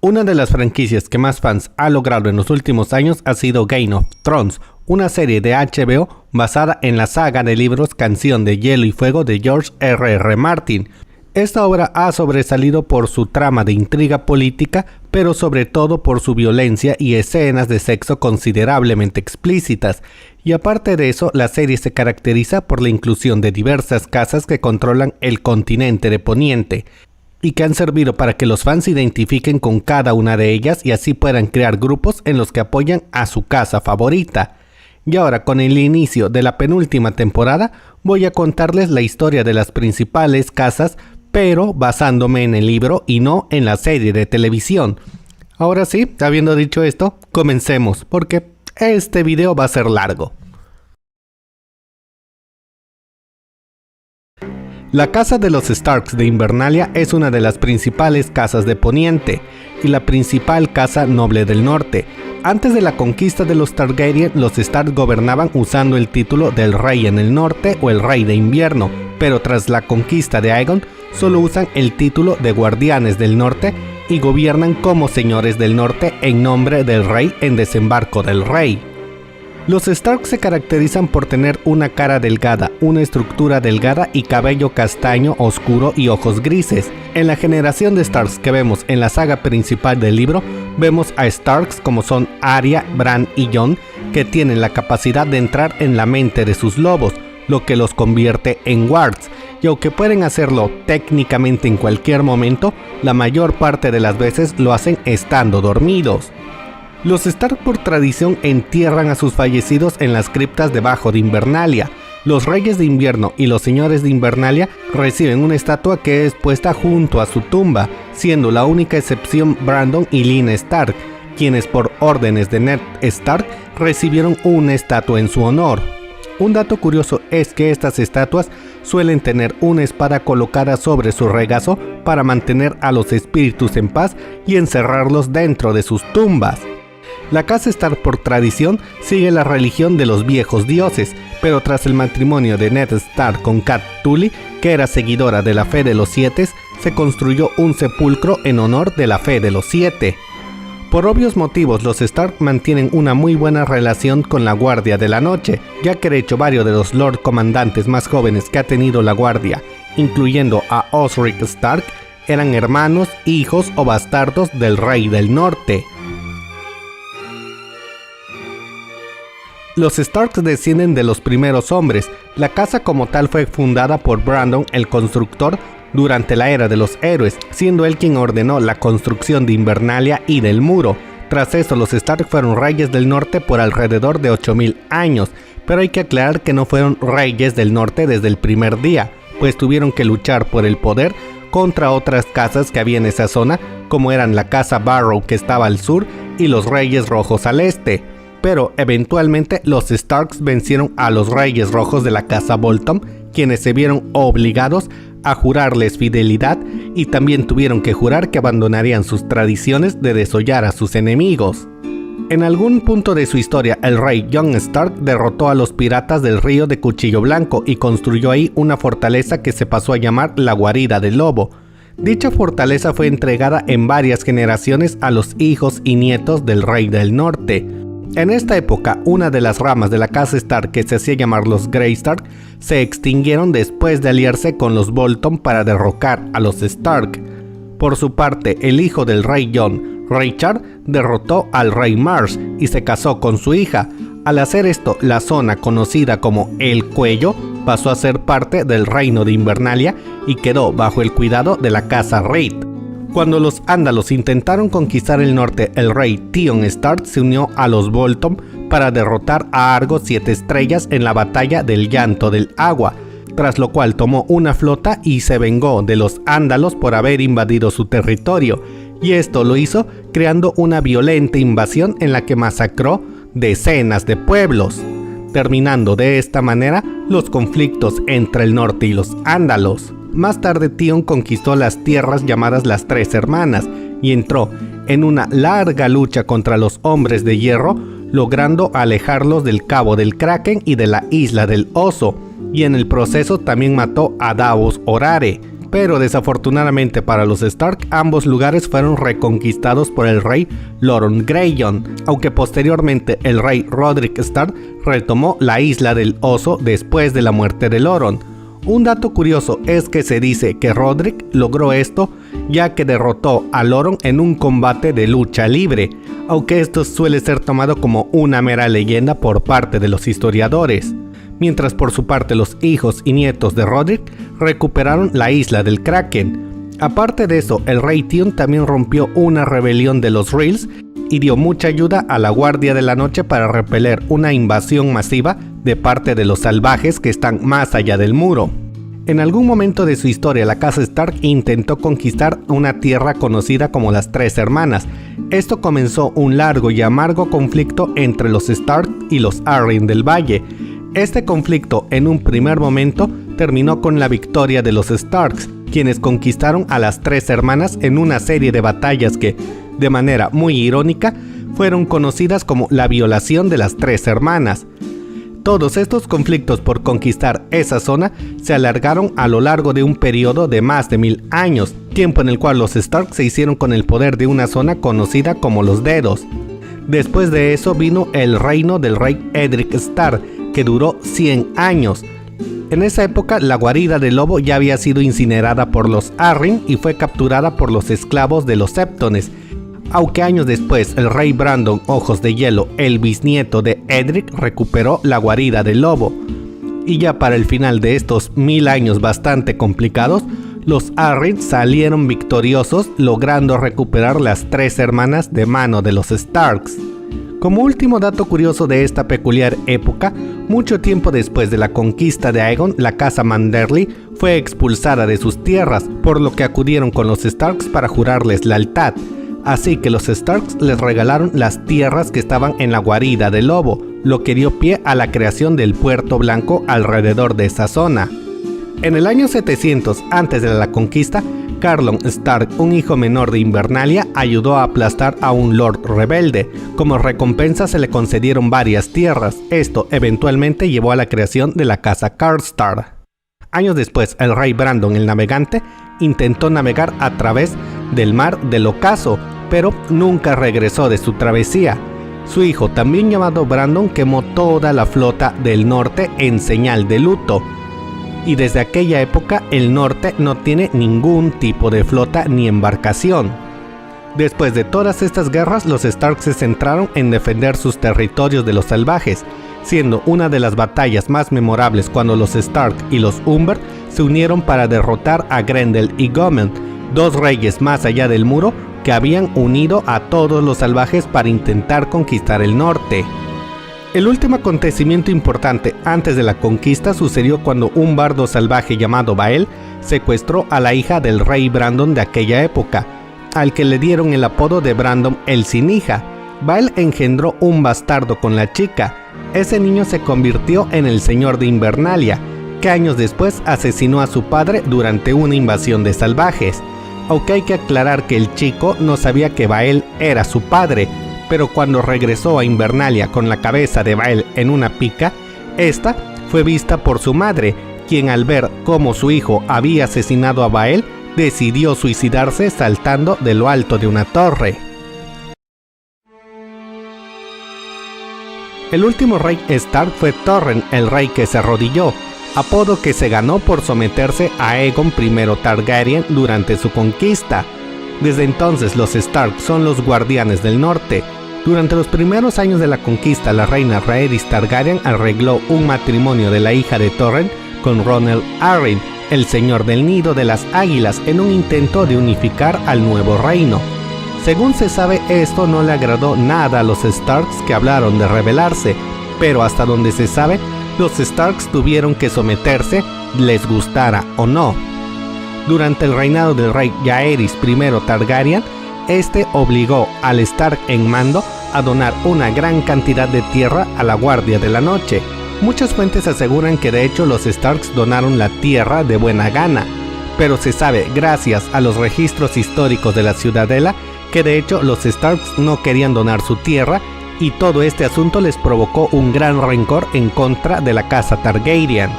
Una de las franquicias que más fans ha logrado en los últimos años ha sido Game of Thrones, una serie de HBO basada en la saga de libros Canción de Hielo y Fuego de George R.R. Martin. Esta obra ha sobresalido por su trama de intriga política, pero sobre todo por su violencia y escenas de sexo considerablemente explícitas. Y aparte de eso, la serie se caracteriza por la inclusión de diversas casas que controlan el continente de Poniente, y que han servido para que los fans se identifiquen con cada una de ellas y así puedan crear grupos en los que apoyan a su casa favorita. Y ahora, con el inicio de la penúltima temporada, voy a contarles la historia de las principales casas, pero basándome en el libro y no en la serie de televisión. Ahora sí, habiendo dicho esto, comencemos, porque este video va a ser largo. La casa de los Starks de Invernalia es una de las principales casas de Poniente y la principal casa noble del norte. Antes de la conquista de los Targaryen, los Stark gobernaban usando el título del Rey en el Norte o el Rey de Invierno, pero tras la conquista de Aegon, solo usan el título de Guardianes del Norte y gobiernan como Señores del Norte en nombre del Rey en Desembarco del Rey. Los Stark se caracterizan por tener una cara delgada, una estructura delgada y cabello castaño oscuro y ojos grises. En la generación de Starks que vemos en la saga principal del libro, vemos a Starks como son Arya, Bran y Jon, que tienen la capacidad de entrar en la mente de sus lobos, lo que los convierte en wards, y aunque pueden hacerlo técnicamente en cualquier momento, la mayor parte de las veces lo hacen estando dormidos. Los Stark por tradición entierran a sus fallecidos en las criptas debajo de Invernalia. Los Reyes de Invierno y los Señores de Invernalia reciben una estatua que es puesta junto a su tumba, siendo la única excepción Brandon y Lynn Stark, quienes por órdenes de Ned Stark recibieron una estatua en su honor. Un dato curioso es que estas estatuas suelen tener una espada colocada sobre su regazo para mantener a los espíritus en paz y encerrarlos dentro de sus tumbas. La casa Stark por tradición sigue la religión de los viejos dioses, pero tras el matrimonio de Ned Stark con Cat Tully, que era seguidora de la fe de los Siete, se construyó un sepulcro en honor de la fe de los Siete. Por obvios motivos, los Stark mantienen una muy buena relación con la Guardia de la Noche, ya que de hecho varios de los Lord Comandantes más jóvenes que ha tenido la Guardia, incluyendo a Osric Stark, eran hermanos, hijos o bastardos del Rey del Norte. Los Starks descienden de los primeros hombres. La casa como tal fue fundada por Brandon el Constructor durante la Era de los Héroes, siendo él quien ordenó la construcción de Invernalia y del muro. Tras eso, los Stark fueron reyes del norte por alrededor de 8000 años, pero hay que aclarar que no fueron reyes del norte desde el primer día, pues tuvieron que luchar por el poder contra otras casas que había en esa zona, como eran la casa Barrow que estaba al sur y los Reyes Rojos al este. Pero eventualmente los Starks vencieron a los Reyes Rojos de la casa Bolton, quienes se vieron obligados a jurarles fidelidad y también tuvieron que jurar que abandonarían sus tradiciones de desollar a sus enemigos. En algún punto de su historia, el rey Jon Stark derrotó a los piratas del río de Cuchillo Blanco y construyó ahí una fortaleza que se pasó a llamar la Guarida del Lobo. Dicha fortaleza fue entregada en varias generaciones a los hijos y nietos del Rey del Norte. En esta época, una de las ramas de la casa Stark, que se hacía llamar los Grey Stark, se extinguieron después de aliarse con los Bolton para derrocar a los Stark. Por su parte, el hijo del rey Jon, Richard, derrotó al rey Marsh y se casó con su hija. Al hacer esto, la zona conocida como El Cuello pasó a ser parte del reino de Invernalia y quedó bajo el cuidado de la casa Reed. Cuando los Ándalos intentaron conquistar el norte, el rey Theon Stark se unió a los Bolton para derrotar a Argo 7 Estrellas en la batalla del Llanto del Agua, tras lo cual tomó una flota y se vengó de los Ándalos por haber invadido su territorio, y esto lo hizo creando una violenta invasión en la que masacró decenas de pueblos, terminando de esta manera los conflictos entre el norte y los Ándalos. Más tarde Theon conquistó las tierras llamadas las Tres Hermanas y entró en una larga lucha contra los Hombres de Hierro, logrando alejarlos del Cabo del Kraken y de la Isla del Oso, y en el proceso también mató a Davos Orare, pero desafortunadamente para los Stark, ambos lugares fueron reconquistados por el rey Loron Greyjoy, aunque posteriormente el rey Roderick Stark retomó la isla del oso después de la muerte de Loron. Un dato curioso es que se dice que Roderick logró esto ya que derrotó a Loron en un combate de lucha libre, aunque esto suele ser tomado como una mera leyenda por parte de los historiadores. Mientras por su parte los hijos y nietos de Roderick recuperaron la isla del Kraken. Aparte de eso, el rey Tion también rompió una rebelión de los Reels y dio mucha ayuda a la Guardia de la Noche para repeler una invasión masiva de parte de los salvajes que están más allá del muro. En algún momento de su historia, la casa Stark intentó conquistar una tierra conocida como las Tres Hermanas. Esto comenzó un largo y amargo conflicto entre los Stark y los Arryn del Valle. Este conflicto en un primer momento terminó con la victoria de los Starks, quienes conquistaron a las Tres Hermanas en una serie de batallas que, de manera muy irónica, fueron conocidas como la violación de las Tres Hermanas. Todos estos conflictos por conquistar esa zona se alargaron a lo largo de un periodo de más de 1000 años, tiempo en el cual los Stark se hicieron con el poder de una zona conocida como los Dedos. Después de eso vino el reino del rey Edric Stark, que duró 100 años. En esa época la guarida del lobo ya había sido incinerada por los Arryn y fue capturada por los esclavos de los Septones, aunque años después el rey Brandon Ojos de Hielo, el bisnieto de Edric, recuperó la guarida del lobo. Y ya para el final de estos 1000 años bastante complicados, los Arryn salieron victoriosos, logrando recuperar las Tres Hermanas de mano de los Starks. Como último dato curioso de esta peculiar época, mucho tiempo después de la conquista de Aegon, la casa Manderly fue expulsada de sus tierras, por lo que acudieron con los Starks para jurarles lealtad. Así que los Starks les regalaron las tierras que estaban en la guarida del lobo, lo que dio pie a la creación del Puerto Blanco alrededor de esa zona. En el año 700, antes de la conquista, Carlon Stark, un hijo menor de Invernalia, ayudó a aplastar a un lord rebelde. Como recompensa se le concedieron varias tierras. Esto eventualmente llevó a la creación de la casa Karstark. Años después, el rey Brandon el Navegante intentó navegar a través del mar del ocaso, pero nunca regresó de su travesía. Su hijo, también llamado Brandon, quemó toda la flota del norte en señal de luto. Y desde aquella época el norte no tiene ningún tipo de flota ni embarcación. Después de todas estas guerras, los Stark se centraron en defender sus territorios de los salvajes, siendo una de las batallas más memorables cuando los Stark y los Umber se unieron para derrotar a Grendel y Gomen, dos reyes más allá del muro que habían unido a todos los salvajes para intentar conquistar el norte. El último acontecimiento importante antes de la conquista sucedió cuando un bardo salvaje llamado Bael secuestró a la hija del rey Brandon de aquella época, al que le dieron el apodo de Brandon el sin hija. Bael engendró un bastardo con la chica. Ese niño se convirtió en el señor de Invernalia, que años después asesinó a su padre durante una invasión de salvajes. Aunque hay que aclarar que el chico no sabía que Bael era su padre, pero cuando regresó a Invernalia con la cabeza de Bael en una pica, esta fue vista por su madre, quien al ver cómo su hijo había asesinado a Bael, decidió suicidarse saltando de lo alto de una torre. El último rey Stark fue Torren, el rey que se arrodilló, apodo que se ganó por someterse a Aegon I Targaryen durante su conquista. Desde entonces los Stark son los guardianes del norte. Durante los primeros años de la conquista, la reina Rhaenys Targaryen arregló un matrimonio de la hija de Torren con Ronel Arryn, el señor del nido de las águilas, en un intento de unificar al nuevo reino. Según se sabe, esto no le agradó nada a los Starks, que hablaron de rebelarse, pero hasta donde se sabe, los Starks tuvieron que someterse, les gustara o no. Durante el reinado del rey Jaehaerys I Targaryen, este obligó al Stark en mando a donar una gran cantidad de tierra a la Guardia de la Noche. Muchas fuentes aseguran que de hecho los Starks donaron la tierra de buena gana, pero se sabe, gracias a los registros históricos de la Ciudadela, que de hecho los Starks no querían donar su tierra, y todo este asunto les provocó un gran rencor en contra de la casa Targaryen.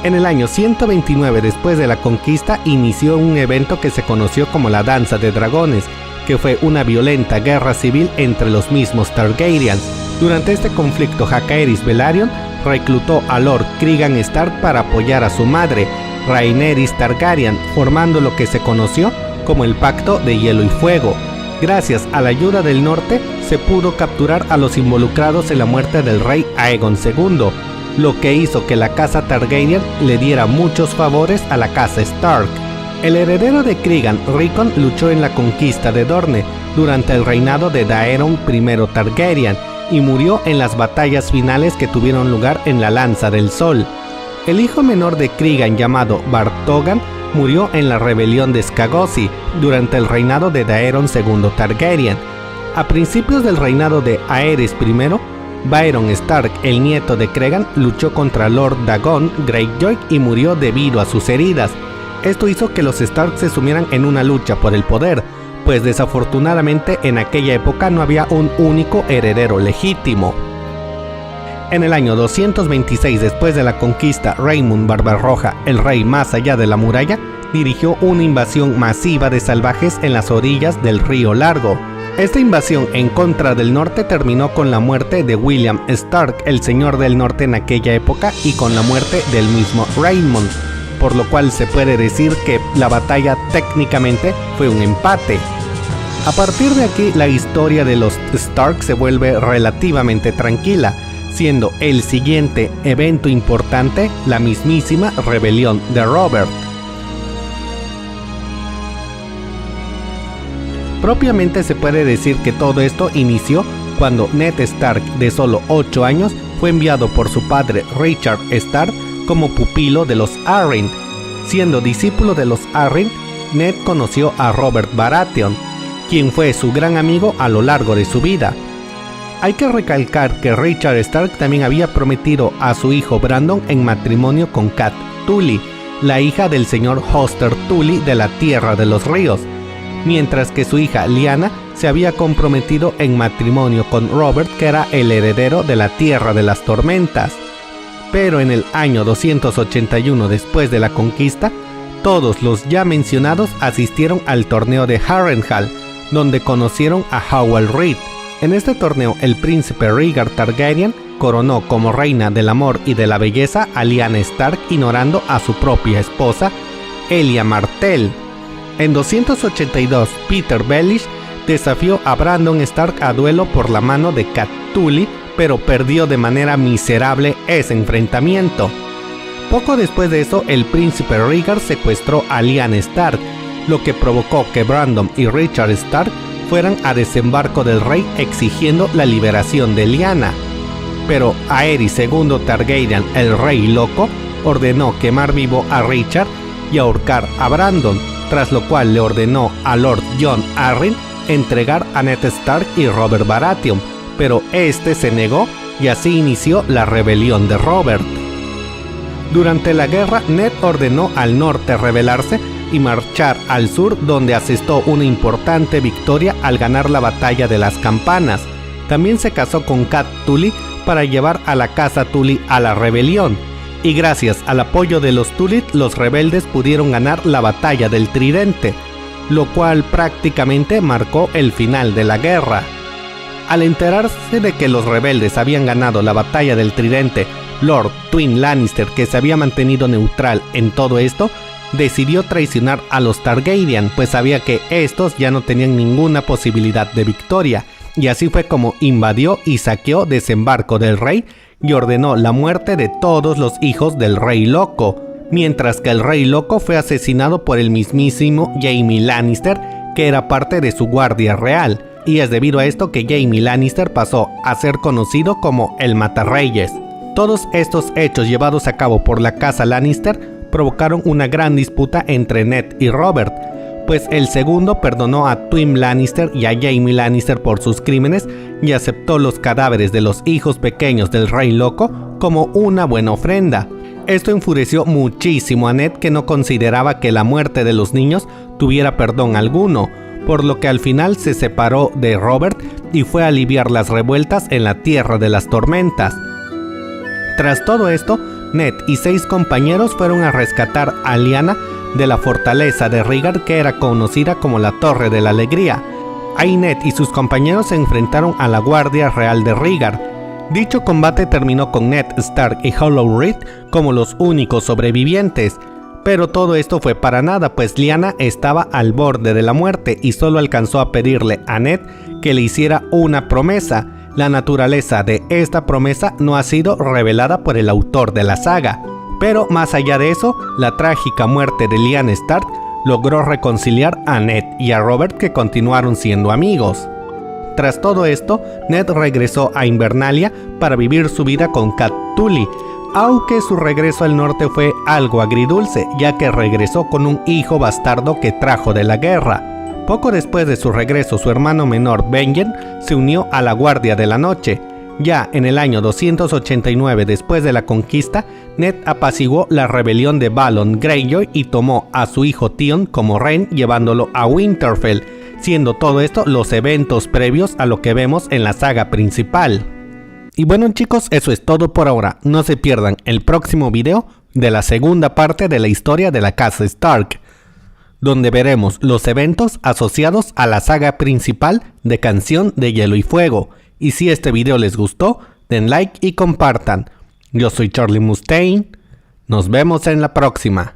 En el año 129 después de la conquista inició un evento que se conoció como la Danza de Dragones, que fue una violenta guerra civil entre los mismos Targaryens. Durante este conflicto, Jacaerys Velaryon reclutó a Lord Cregan Stark para apoyar a su madre, Rhaenyra Targaryen, formando lo que se conoció como el Pacto de Hielo y Fuego. Gracias a la ayuda del norte, se pudo capturar a los involucrados en la muerte del rey Aegon II, lo que hizo que la casa Targaryen le diera muchos favores a la casa Stark. El heredero de Cregan, Rickon, luchó en la conquista de Dorne durante el reinado de Daeron I Targaryen y murió en las batallas finales que tuvieron lugar en la Lanza del Sol. El hijo menor de Cregan, llamado Bartogan, murió en la rebelión de Skagosi durante el reinado de Daeron II Targaryen. A principios del reinado de Aerys I, Byron Stark, el nieto de Cregan, luchó contra Lord Dagon Greyjoy y murió debido a sus heridas. Esto hizo que los Stark se sumieran en una lucha por el poder, pues desafortunadamente en aquella época no había un único heredero legítimo. En el año 226 después de la conquista, Raymond Barbarroja, el rey más allá de la muralla, dirigió una invasión masiva de salvajes en las orillas del río Largo. Esta invasión en contra del norte terminó con la muerte de William Stark, el señor del norte en aquella época, y con la muerte del mismo Raymond, por lo cual se puede decir que la batalla técnicamente fue un empate. A partir de aquí, la historia de los Stark se vuelve relativamente tranquila, siendo el siguiente evento importante la mismísima rebelión de Robert. Propiamente se puede decir que todo esto inició cuando Ned Stark, de solo 8 años, fue enviado por su padre Richard Stark como pupilo de los Arryn. Siendo discípulo de los Arryn, Ned conoció a Robert Baratheon, quien fue su gran amigo a lo largo de su vida. Hay que recalcar que Richard Stark también había prometido a su hijo Brandon en matrimonio con Cat Tully, la hija del señor Hoster Tully de la Tierra de los Ríos, mientras que su hija Lyanna se había comprometido en matrimonio con Robert, que era el heredero de la Tierra de las Tormentas. Pero en el año 281 después de la conquista, todos los ya mencionados asistieron al torneo de Harrenhal, donde conocieron a Howell Reed. En este torneo, el príncipe Rhaegar Targaryen coronó como reina del amor y de la belleza a Lyanna Stark, ignorando a su propia esposa, Elia Martell. En 282, Peter Baelish desafió a Brandon Stark a duelo por la mano de Cat Tully, pero perdió de manera miserable ese enfrentamiento. Poco después de eso, el príncipe Rhaegar secuestró a Lyanna Stark, lo que provocó que Brandon y Richard Stark fueran a desembarco del rey exigiendo la liberación de Lyanna. Pero Aerys II Targaryen, el rey loco, ordenó quemar vivo a Richard y ahorcar a Brandon, tras lo cual le ordenó a Lord Jon Arryn entregar a Ned Stark y Robert Baratheon, pero este se negó y así inició la rebelión de Robert. Durante la guerra, Ned ordenó al norte rebelarse y marchar al sur, donde asestó una importante victoria al ganar la batalla de las Campanas. También se casó con Cat Tully para llevar a la casa Tully a la rebelión, y gracias al apoyo de los Tully, los rebeldes pudieron ganar la batalla del Tridente, lo cual prácticamente marcó el final de la guerra. Al enterarse de que los rebeldes habían ganado la batalla del Tridente, Lord Tywin Lannister, que se había mantenido neutral en todo esto, decidió traicionar a los Targaryen, pues sabía que estos ya no tenían ninguna posibilidad de victoria, y así fue como invadió y saqueó Desembarco del Rey y ordenó la muerte de todos los hijos del Rey Loco, mientras que el Rey Loco fue asesinado por el mismísimo Jaime Lannister, que era parte de su guardia real, y es debido a esto que Jaime Lannister pasó a ser conocido como el Matarreyes. Todos estos hechos llevados a cabo por la casa Lannister provocaron una gran disputa entre Ned y Robert, pues el segundo perdonó a Tywin Lannister y a Jaime Lannister por sus crímenes y aceptó los cadáveres de los hijos pequeños del Rey Loco como una buena ofrenda. Esto enfureció muchísimo a Ned, que no consideraba que la muerte de los niños tuviera perdón alguno, por lo que al final se separó de Robert y fue a aliviar las revueltas en la Tierra de las Tormentas. Tras todo esto, Ned y 6 compañeros fueron a rescatar a Lyanna de la fortaleza de Rhaegar, que era conocida como la Torre de la Alegría. Ahí Ned y sus compañeros se enfrentaron a la Guardia Real de Rhaegar. Dicho combate terminó con Ned Stark y Hollow Reed como los únicos sobrevivientes. Pero todo esto fue para nada, pues Lyanna estaba al borde de la muerte y solo alcanzó a pedirle a Ned que le hiciera una promesa. La naturaleza de esta promesa no ha sido revelada por el autor de la saga. Pero más allá de eso, la trágica muerte de Lyanna Stark logró reconciliar a Ned y a Robert, que continuaron siendo amigos. Tras todo esto, Ned regresó a Invernalia para vivir su vida con Cat Tully, aunque su regreso al norte fue algo agridulce, ya que regresó con un hijo bastardo que trajo de la guerra. Poco después de su regreso, su hermano menor Benjen se unió a la Guardia de la Noche. Ya en el año 289 después de la conquista, Ned apaciguó la rebelión de Balon Greyjoy y tomó a su hijo Theon como rey, llevándolo a Winterfell, siendo todo esto los eventos previos a lo que vemos en la saga principal. Y bueno chicos, eso es todo por ahora. No se pierdan el próximo video de la segunda parte de la historia de la casa Stark, donde veremos los eventos asociados a la saga principal de Canción de Hielo y Fuego. Y si este video les gustó, den like y compartan. Yo soy Charlie Mustaine. Nos vemos en la próxima.